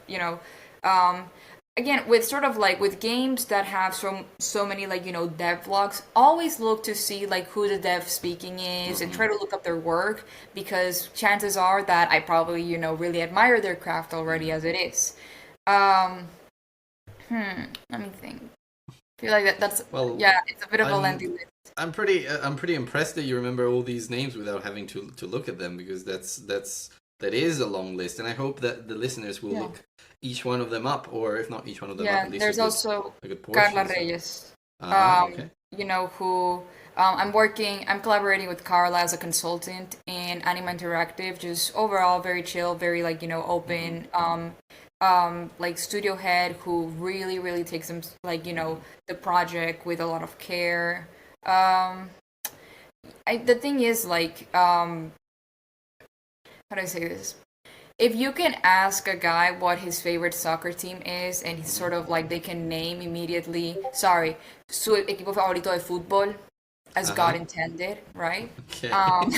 um, again, with sort of like with games that have so many like dev vlogs, always look to see like who the dev speaking is and try to look up their work, because chances are that I probably really admire their craft already as it is. Um, Let me think. I feel like that's Well, yeah, it's a bit of a lengthy I'm list. I'm pretty impressed that you remember all these names without having to look at them, because that is a long list, and I hope that the listeners will Yeah. look each one of them up, or if not each one of them up, Yeah, at least there's also a good Carla portion. So, Reyes. okay. Who I'm collaborating with Carla as a consultant in Anima Interactive, just overall very chill, very like, open, like studio head who really, really takes them like, the project with a lot of care. Um, the thing is like, how do I say this? If you can ask a guy what his favorite soccer team is, and he's sort of like they can name immediately, sorry, su equipo favorito de fútbol, as God Uh-huh. intended, right? Okay. Um,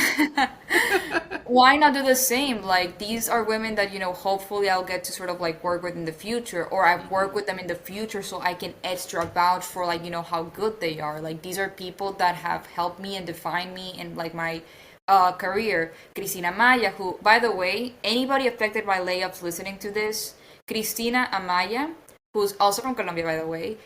why not do the same? Like these are women that hopefully I'll get to sort of like work with in the future, or I work with them in the future so I can extra vouch for like how good they are. Like these are people that have helped me and defined me in like my career. Cristina Amaya, who, by the way, anybody affected by layoffs listening to this, Cristina Amaya, who's also from Colombia, by the way,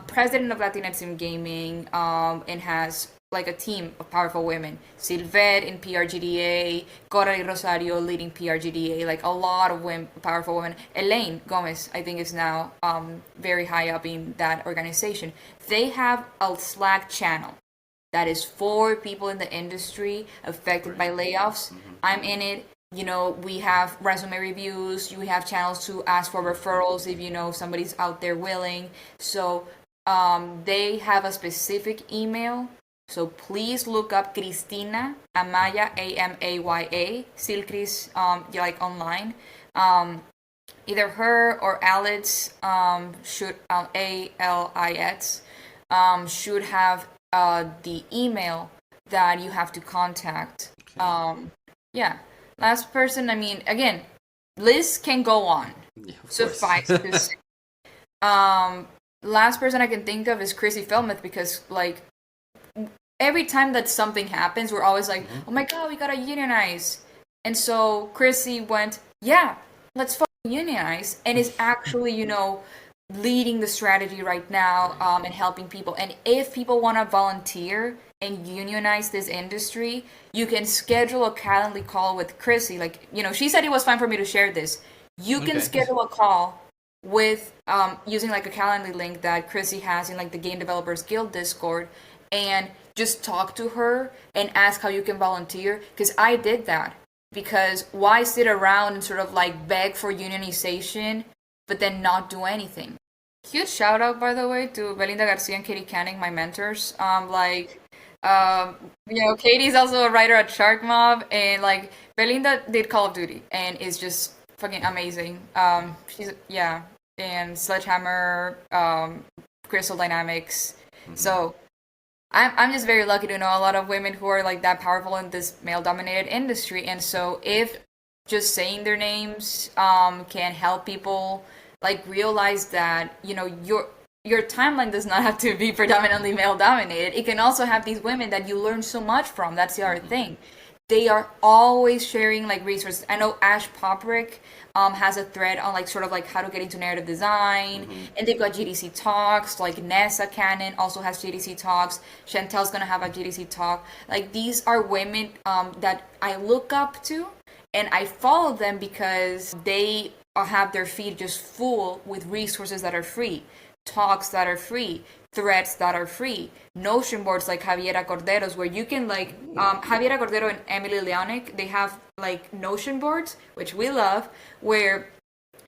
president of Latinx in Gaming, and has like a team of powerful women. Silvet in PRGDA, Cora Rosario leading PRGDA, like a lot of women, powerful women. Elaine Gomez, I think, is now very high up in that organization. They have a Slack channel that is for people in the industry affected by layoffs. I'm in it. We have resume reviews. We have channels to ask for referrals if somebody's out there willing. So they have a specific email. So please look up Cristina Amaya, Amaya, Silcris, like online. Either her or Alex, should Alix, should have the email that you have to contact. Yeah. Last person, I mean, again, list can go on. Yeah, of course. Suffice to say. Last person I can think of is Chrissy Felmuth, because, like, every time that something happens, we're always like, oh my god, we gotta unionize. And so Chrissy went, yeah, let's fucking unionize, and is actually, leading the strategy right now, and helping people. And if people want to volunteer and unionize this industry, you can schedule a Calendly call with Chrissy. Like, she said it was fine for me to share this. You can Okay. schedule a call with using like a Calendly link that Chrissy has in like the Game Developers Guild Discord, and just talk to her and ask how you can volunteer. Because I did that. Because why sit around and sort of like beg for unionization but then not do anything? Huge shout out, by the way, to Belinda Garcia and Katie Canning, my mentors. Katie's also a writer at Shark Mob, and like Belinda did Call of Duty and is just fucking amazing. She's yeah, and Sledgehammer, Crystal Dynamics. So I'm just very lucky to know a lot of women who are like that powerful in this male dominated industry. And so if just saying their names can help people like realize that your timeline does not have to be predominantly male dominated. It can also have these women that you learn so much from. That's the other thing. They are always sharing like resources. I know Ash Poprick has a thread on like sort of like how to get into narrative design, and they've got GDC talks. Like Nessa Cannon also has GDC talks. Chantel's gonna have a GDC talk. Like these are women that I look up to, and I follow them because they have their feed just full with resources that are free, talks that are free, threads that are free, notion boards like Javiera Cordero's, where you can like Javiera Cordero and Emily Leonic, they have like notion boards, which we love, where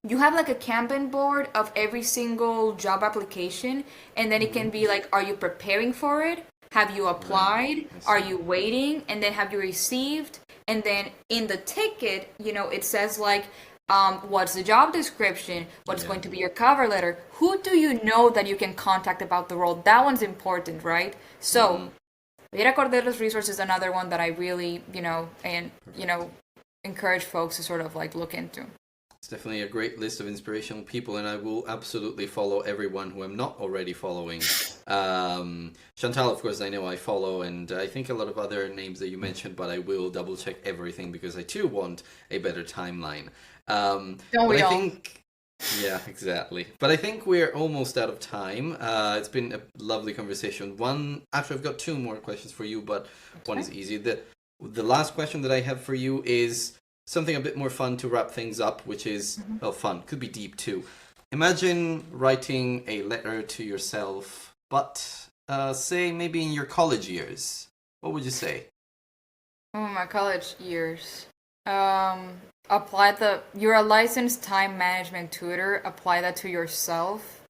you have like a Kanban board of every single job application, and then it can be like, are you preparing for it? Have you applied? Are you waiting? And then have you received? And then in the ticket, it says like, what's the job description? What's going to be your cover letter? Who do you know that you can contact about the role? That one's important, right? So Vida Cordera's resource is another one that I really, encourage folks to sort of like look into. It's definitely a great list of inspirational people, and I will absolutely follow everyone who I'm not already following. Chantal, of course, I know I follow, and I think a lot of other names that you mentioned, but I will double check everything because I too want a better timeline. Don't we all? Yeah, exactly. But I think we're almost out of time. It's been a lovely conversation. Actually, I've got two more questions for you, but one is easy. The last question that I have for you is something a bit more fun to wrap things up, which is, well, fun. Could be deep too. Imagine writing a letter to yourself, but say maybe in your college years. What would you say? Oh, my college years. You're a licensed time management tutor. Apply that to yourself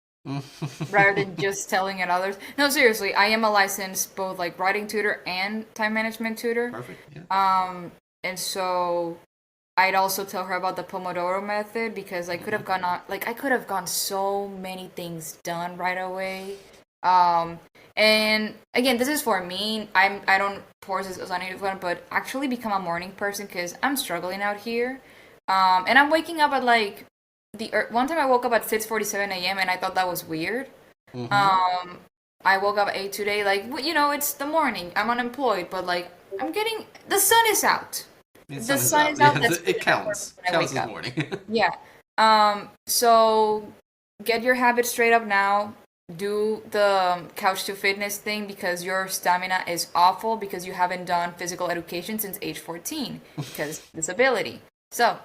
rather than just telling it others. No, seriously, I am a licensed both like writing tutor and time management tutor. Perfect. Yeah. And so I'd also tell her about the Pomodoro method because I could have gone so many things done right away. And again, this is for me. I don't force this on anyone, but actually become a morning person because I'm struggling out here. And I'm waking up at like one time I woke up at 6:47 a.m. and I thought that was weird. I woke up at 8 today. Like, it's the morning. I'm unemployed, but like the sun is out. The sun is out. Yeah, it counts. Counts this morning. Yeah. So get your habits straight up now. Do the couch to fitness thing because your stamina is awful because you haven't done physical education since age 14 because disability. So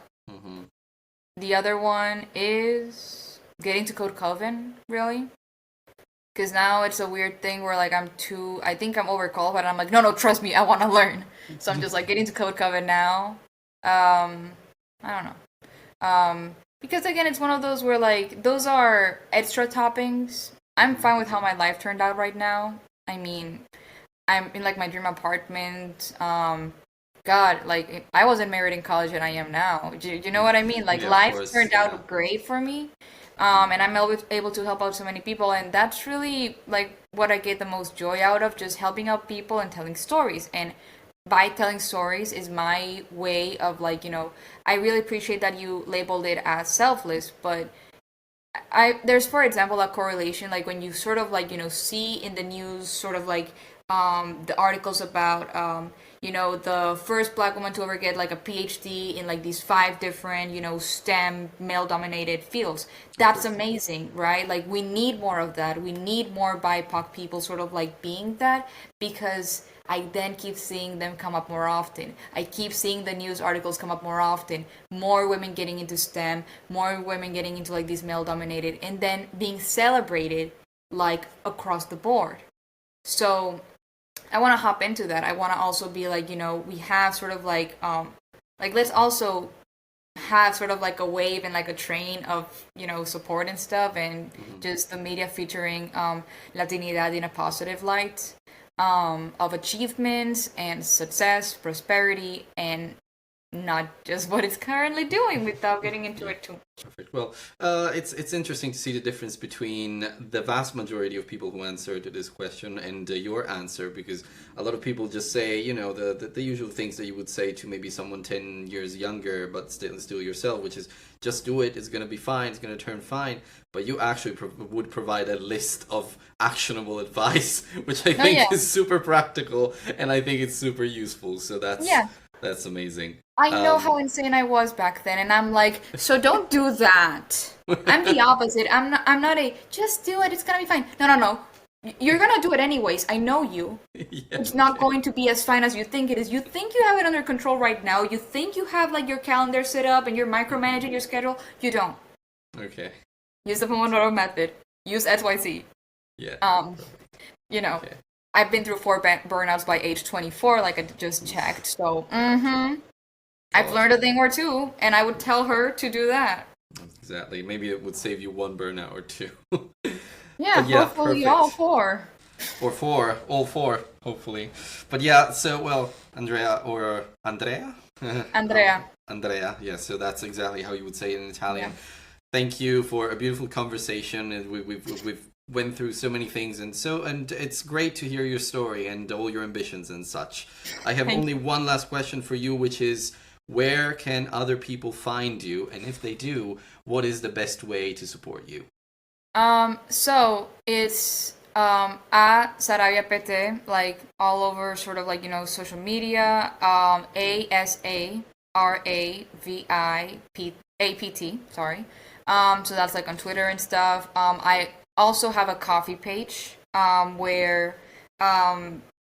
the other one is getting to Code Coven, really. Because now it's a weird thing where like I think I'm overqualified and I'm like, no, trust me, I want to learn. So I'm just like getting to Code Coven now. I don't know. Because again, it's one of those where like those are extra toppings. I'm fine with how my life turned out right now. I mean, I'm in like my dream apartment. God, like I wasn't married in college and I am now. Do you know what I mean? Like life turned out great for me. And I'm able to help out so many people, and that's really like what I get the most joy out of, just helping out people and telling stories. And by telling stories is my way of like, I really appreciate that you labeled it as selfless, but there's, for example, a correlation, like when you sort of like, see in the news sort of like the articles about, the first Black woman to ever get like a PhD in like these 5 different, STEM male-dominated fields. That's amazing, right? Like we need more of that. We need more BIPOC people sort of like being that, because I then keep seeing them come up more often. I keep seeing the news articles come up more often. More women getting into STEM, more women getting into like these male-dominated, and then being celebrated like across the board. So I want to hop into that. I want to also be like, we have sort of like let's also have sort of like a wave and like a train of, support and stuff, and just the media featuring Latinidad in a positive light, of achievements and success, prosperity, and not just what it's currently doing without getting into it too much. Perfect. Well, it's interesting to see the difference between the vast majority of people who answered this question and your answer, because a lot of people just say, the usual things that you would say to maybe someone 10 years younger, but still yourself, which is just do it. It's going to be fine. It's going to turn fine. But you actually would provide a list of actionable advice, which I think is super practical, and I think it's super useful. So that's amazing. I know how insane I was back then, and I'm like, so don't do that. I'm the opposite. I'm not just do it, it's gonna be fine. No. You're gonna do it anyways. I know you. It's not going to be as fine as you think it is. You think you have it under control right now. You think you have like your calendar set up and you're micromanaging your schedule. You don't. Okay. Use the Pomodoro method. Use XYZ. Yeah. Okay. I've been through 4 burnouts by age 24, like I just checked. So, I've learned a thing or two, and I would tell her to do that. Exactly. Maybe it would save you 1 burnout or 2. Yeah, hopefully perfect. all 4. Or 4, all 4, hopefully. But yeah, so, well, Andrea. Andrea. Andrea, yeah, so that's exactly how you would say it in Italian. Yeah. Thank you for a beautiful conversation, and we've went through so many things, and it's great to hear your story and all your ambitions and such. I have only one last question for you, which is, where can other people find you, and if they do, what is the best way to support you? So it's at Saravia PT, like all over, sort of like, social media. ASARAVIAPT. Sorry. So that's like on Twitter and stuff. I also have a coffee page where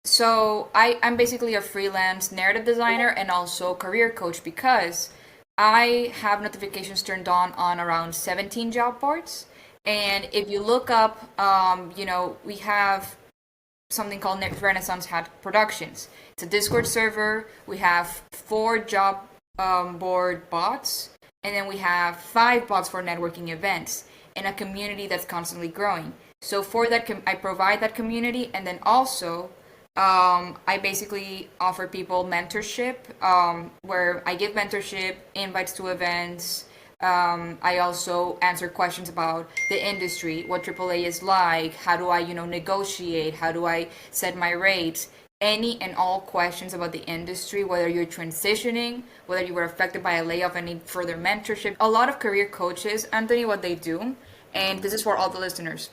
so I'm basically a freelance narrative designer and also career coach, because I have notifications turned on around 17 job boards. And if you look up, we have something called Renaissance Hat Productions. It's a Discord server. We have 4 job board bots, and then we have 5 bots for networking events, and a community that's constantly growing. So for that, I provide that community, and then also I basically offer people mentorship, where I give mentorship, invites to events. I also answer questions about the industry, what AAA is like, how do I, negotiate, how do I set my rates, any and all questions about the industry, whether you're transitioning, whether you were affected by a layoff and need further mentorship. A lot of career coaches, Anthony, what they do, and this is for all the listeners,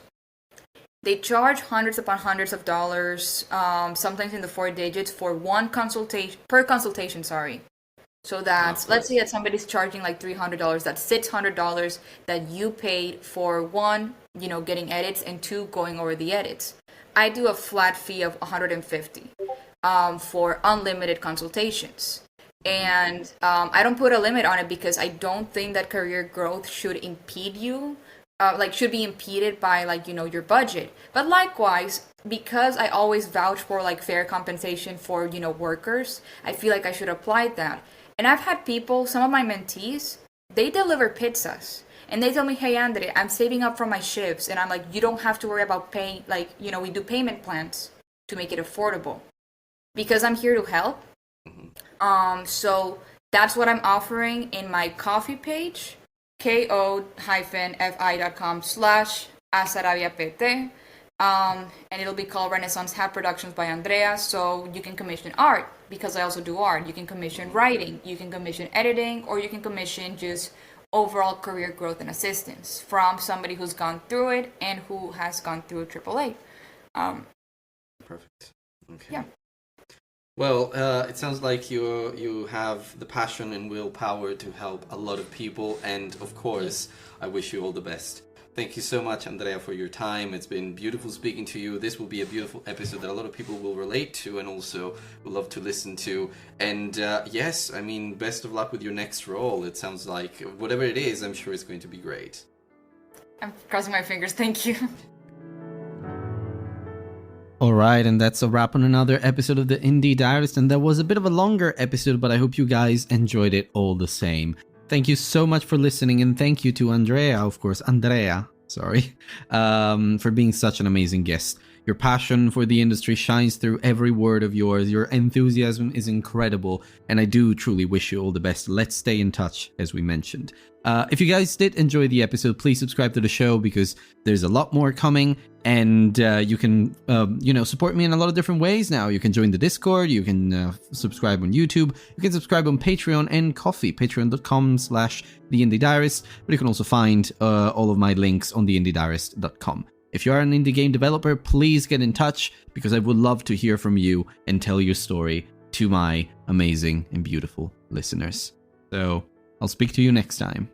they charge hundreds upon hundreds of dollars, sometimes in the 4 digits, for one consultation, per consultation, sorry. So that's, let's say that somebody's charging like $300, that's $600 that you paid for, 1, getting edits, and 2, going over the edits. I do a flat fee of $150 for unlimited consultations. And I don't put a limit on it, because I don't think that career growth should impede you, should be impeded by your budget. But likewise, because I always vouch for fair compensation for workers, I feel like I should apply that. And I've had people, some of my mentees, they deliver pizzas, and they tell me, hey Andrea, I'm saving up for my shifts, and I'm like, you don't have to worry about paying, we do payment plans to make it affordable, because I'm here to help. So that's what I'm offering in my coffee page, ko-fi.com/asaraviapt. And it'll be called Renaissance Hat Productions by Andrea. So you can commission art, because I also do art. You can commission writing, you can commission editing, or you can commission just overall career growth and assistance from somebody who's gone through it and who has gone through AAA. Perfect. Okay. Yeah. Well, it sounds like you have the passion and willpower to help a lot of people, and of course, I wish you all the best. Thank you so much, Andrea, for your time. It's been beautiful speaking to you. This will be a beautiful episode that a lot of people will relate to and also will love to listen to. And yes, I mean, best of luck with your next role. It sounds like whatever it is, I'm sure it's going to be great. I'm crossing my fingers. Thank you. All right, and that's a wrap on another episode of the Indie Diarist, and that was a bit of a longer episode, but I hope you guys enjoyed it all the same. Thank you so much for listening, and thank you to Andrea, for being such an amazing guest. Your passion for the industry shines through every word of yours. Your enthusiasm is incredible, and I do truly wish you all the best. Let's stay in touch, as we mentioned. If you guys did enjoy the episode, please subscribe to the show, because there's a lot more coming, and you can support me in a lot of different ways now. You can join the Discord, you can subscribe on YouTube, you can subscribe on Patreon and Ko-fi, patreon.com/theindiediarist, but you can also find all of my links on theindiediarist.com. If you are an indie game developer, please get in touch, because I would love to hear from you and tell your story to my amazing and beautiful listeners. So I'll speak to you next time.